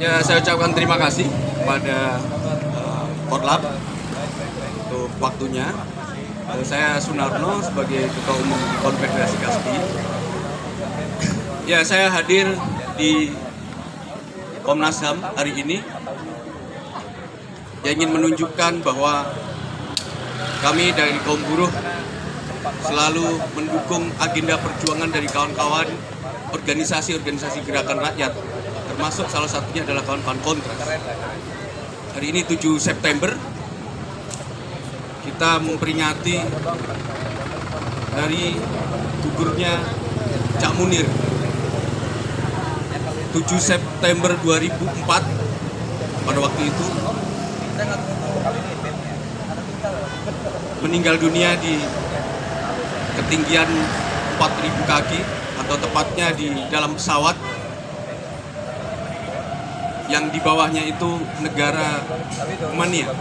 Ya, saya ucapkan terima kasih kepada Korlap untuk waktunya. Saya Sunarno sebagai Ketua Umum Konfederasi Kasbi. Ya, saya hadir di Komnas HAM hari ini yang ingin menunjukkan bahwa kami dari kaum buruh selalu mendukung agenda perjuangan dari kawan-kawan organisasi-organisasi gerakan rakyat, termasuk salah satunya adalah kawan-kawan Kontras. Hari ini 7 September, kita memperingati hari gugurnya Cak Munir. 7 September 2004, pada waktu itu meninggal dunia di ketinggian 4.000 kaki, atau tepatnya di dalam pesawat yang di bawahnya itu negara Rumania.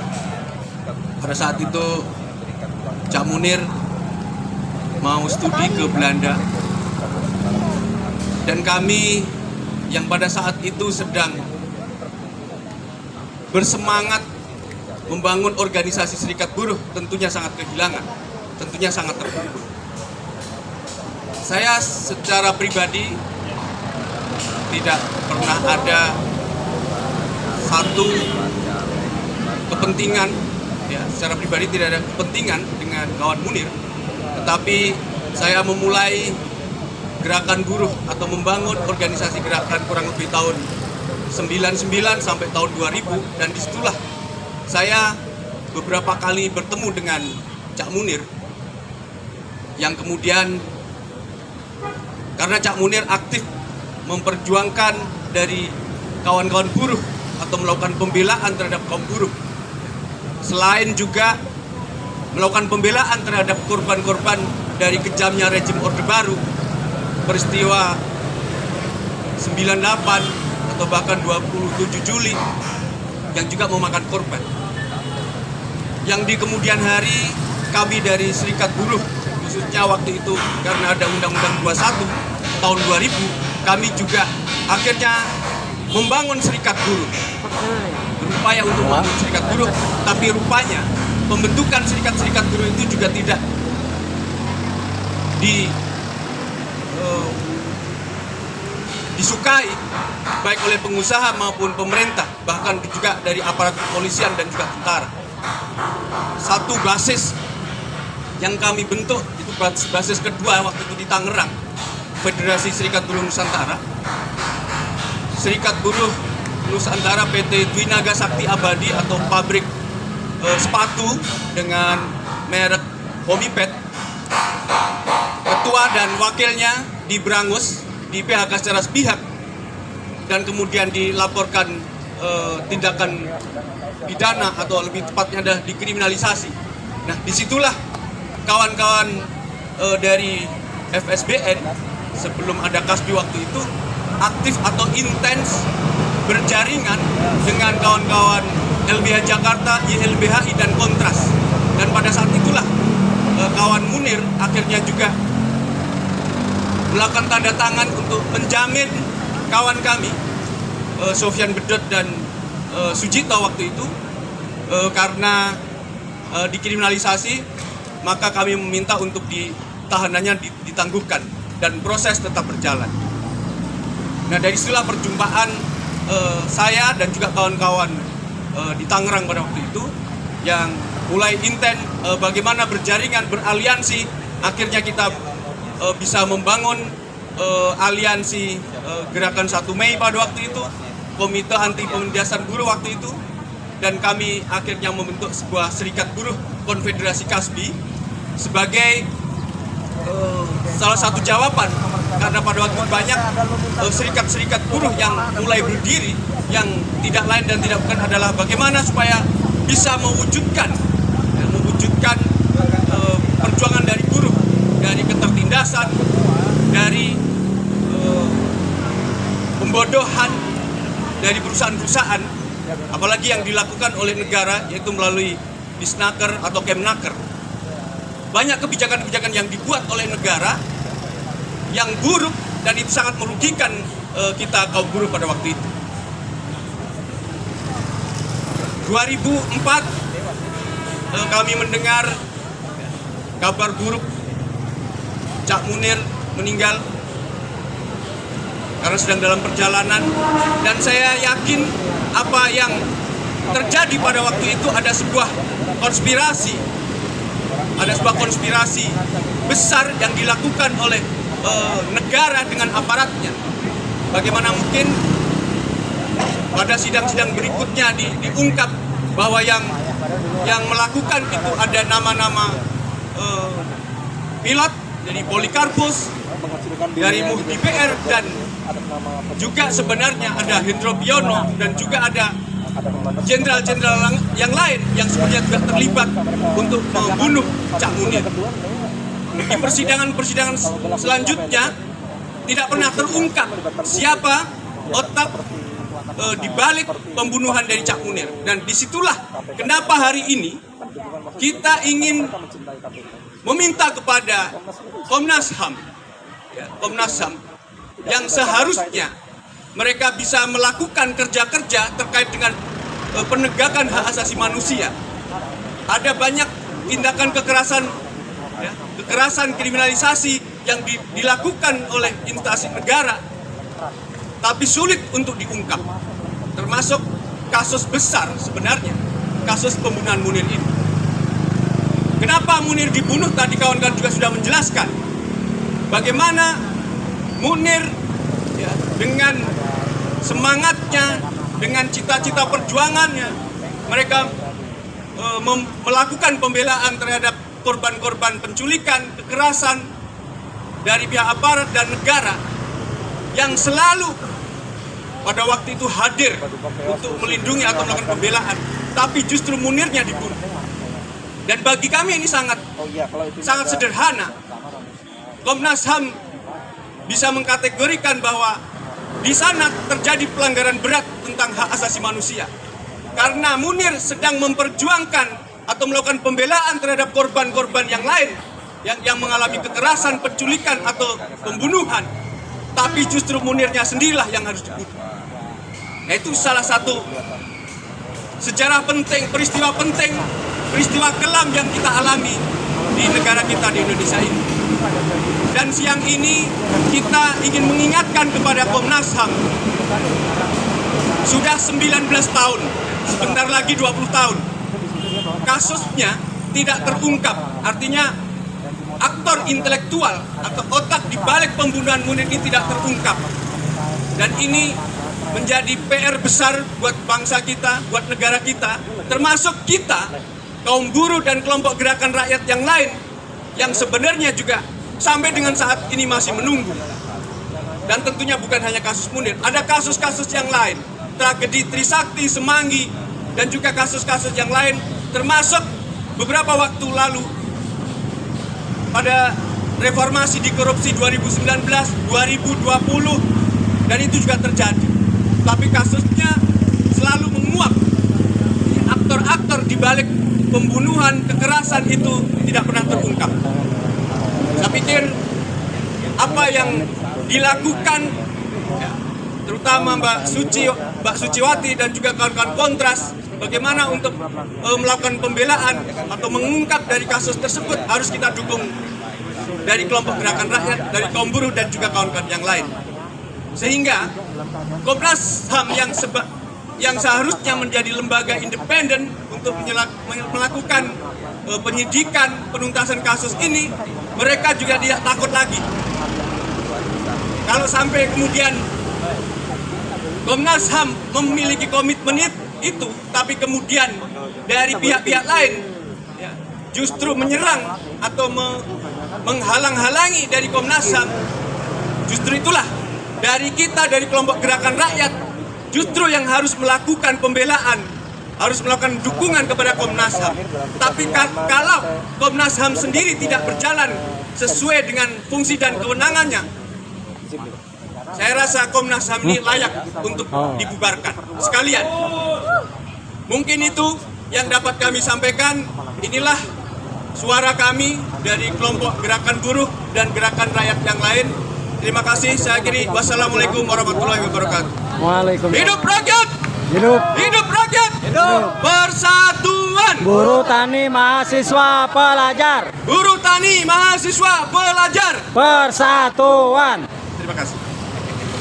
Pada saat itu Cak Munir mau studi ke Belanda, dan kami yang pada saat itu sedang bersemangat membangun organisasi serikat buruh tentunya sangat kehilangan, tentunya sangat terpuruk. Saya secara pribadi tidak pernah ada satu kepentingan, ya, secara pribadi tidak ada kepentingan dengan kawan Munir, tetapi saya memulai gerakan buruh atau membangun organisasi gerakan kurang lebih tahun 99 sampai tahun 2000, dan disitulah saya beberapa kali bertemu dengan Cak Munir, yang kemudian karena Cak Munir aktif memperjuangkan dari kawan-kawan buruh atau melakukan pembelaan terhadap kaum buruh, selain juga melakukan pembelaan terhadap korban-korban dari kejamnya rejim Orde Baru, peristiwa 98 atau bahkan 27 Juli yang juga memakan korban. Yang di kemudian hari kami dari Serikat Buruh, khususnya waktu itu karena ada Undang-Undang 21 tahun 2000, kami juga akhirnya membangun Serikat Buruh, berupaya untuk membangun Serikat Buruh, tapi rupanya pembentukan serikat-serikat buruh itu juga tidak disukai baik oleh pengusaha maupun pemerintah, bahkan juga dari aparat kepolisian dan juga tentara. Satu basis yang kami bentuk itu basis kedua waktu itu di Tangerang, Federasi Serikat Buruh Nusantara. Serikat Buruh Nusantara PT Dwi Naga Sakti Abadi atau pabrik sepatu dengan merek Homipet. Ketua dan wakilnya diberangus, di PHK secara sepihak, dan kemudian dilaporkan tindakan pidana atau lebih tepatnya adalah dikriminalisasi. Nah, disitulah kawan-kawan dari FSBN sebelum ada Kasbi waktu itu aktif atau intens berjaringan dengan kawan-kawan LBH Jakarta, YLBHI, dan Kontras. Dan pada saat itulah kawan Munir akhirnya juga melakukan tanda tangan untuk menjamin kawan kami, Sofyan Bedot dan Sujito waktu itu, karena dikriminalisasi, maka kami meminta untuk tahanannya ditangguhkan dan proses tetap berjalan. Nah, dari situlah perjumpaan saya dan juga kawan-kawan di Tangerang pada waktu itu, yang mulai intens bagaimana berjaringan, beraliansi, akhirnya kita bisa membangun aliansi Gerakan 1 Mei pada waktu itu, Komite Anti Penindasan Buruh waktu itu, dan kami akhirnya membentuk sebuah serikat buruh Konfederasi Kasbi sebagai salah satu jawaban, karena pada waktu banyak serikat-serikat buruh yang mulai berdiri, yang tidak lain dan tidak bukan adalah bagaimana supaya bisa mewujudkan perjuangan dari buruh, dari ketertindasan, dari pembodohan dari perusahaan-perusahaan, apalagi yang dilakukan oleh negara, yaitu melalui Disnaker atau Kemnaker. Banyak kebijakan-kebijakan yang dibuat oleh negara yang buruk, dan itu sangat merugikan kita kaum buruh pada waktu itu. 2004 kami mendengar kabar buruk Cak Munir meninggal karena sedang dalam perjalanan, dan saya yakin apa yang terjadi pada waktu itu ada sebuah konspirasi besar yang dilakukan oleh negara dengan aparatnya. Bagaimana mungkin pada sidang-sidang berikutnya diungkap bahwa yang melakukan itu ada nama-nama pilot dari Polikarpus, dari Muhdi PR, dan juga sebenarnya ada Hendro Priyono, dan juga ada jenderal-jenderal yang lain yang sebenarnya juga terlibat untuk membunuh Cak Munir. Di persidangan-persidangan selanjutnya tidak pernah terungkap siapa otak di balik pembunuhan dari Cak Munir. Dan disitulah kenapa hari ini kita ingin meminta kepada Komnas HAM, yang seharusnya mereka bisa melakukan kerja-kerja terkait dengan penegakan hak asasi manusia. Ada banyak tindakan kekerasan, kriminalisasi yang dilakukan oleh instansi negara, tapi sulit untuk diungkap. Termasuk kasus besar sebenarnya, kasus pembunuhan Munir ini. Kenapa Munir dibunuh? Tadi kawan-kawan juga sudah menjelaskan bagaimana Munir dengan semangatnya, dengan cita-cita perjuangannya, mereka melakukan pembelaan terhadap korban-korban penculikan, kekerasan dari pihak aparat dan negara yang selalu pada waktu itu hadir untuk melindungi atau melakukan pembelaan, tapi justru Munirnya dibunuh. Dan bagi kami ini sangat sederhana. Komnas HAM bisa mengkategorikan bahwa di sana terjadi pelanggaran berat tentang hak asasi manusia. Karena Munir sedang memperjuangkan atau melakukan pembelaan terhadap korban-korban yang lain yang mengalami kekerasan, penculikan atau pembunuhan. Tapi justru Munirnya sendirilah yang harus dibunuh. Nah, itu salah satu sejarah penting, peristiwa kelam yang kita alami di negara kita, di Indonesia ini. Dan siang ini kita ingin mengingatkan kepada Komnas HAM. Sudah 19 tahun, sebentar lagi 20 tahun. Kasusnya tidak terungkap, artinya aktor intelektual atau otak di balik pembunuhan Munir ini tidak terungkap. Dan ini menjadi PR besar buat bangsa kita, buat negara kita, termasuk kita, kaum buruh dan kelompok gerakan rakyat yang lain, yang sebenarnya juga sampai dengan saat ini masih menunggu. Dan tentunya bukan hanya kasus Munir, ada kasus-kasus yang lain, tragedi Trisakti, Semanggi, dan juga kasus-kasus yang lain, termasuk beberapa waktu lalu pada reformasi di korupsi 2019, 2020, dan itu juga terjadi. Tapi kasusnya selalu menguap. Aktor-aktor di balik pembunuhan, kekerasan itu tidak pernah terungkap. Saya pikir apa yang dilakukan, terutama Mbak Suciwati dan juga kawan-kawan Kontras, bagaimana untuk melakukan pembelaan atau mengungkap dari kasus tersebut, harus kita dukung dari kelompok gerakan rakyat, dari kaum buruh dan juga kawan-kawan yang lain. Sehingga Komnas HAM yang seharusnya menjadi lembaga independen untuk melakukan penyidikan, penuntasan kasus ini, mereka juga tidak takut lagi. Kalau sampai kemudian Komnas HAM memiliki komitmen itu, tapi kemudian dari pihak-pihak lain justru menyerang atau menghalang-halangi dari Komnas HAM, justru itulah dari kita, dari kelompok gerakan rakyat, justru yang harus melakukan pembelaan, harus melakukan dukungan kepada Komnas HAM. Tapi kalau Komnas HAM sendiri tidak berjalan sesuai dengan fungsi dan kewenangannya, saya rasa Komnas HAM ini layak untuk dibubarkan sekalian. Mungkin itu yang dapat kami sampaikan. Inilah suara kami dari kelompok gerakan buruh dan gerakan rakyat yang lain. Terima kasih. Saya akhiri. Wassalamualaikum warahmatullahi wabarakatuh. Waalaikumsalam. Hidup rakyat! Hidup! Hidup rakyat! Persatuan Buruh tani mahasiswa pelajar. buruh tani mahasiswa pelajar. Persatuan. Terima kasih.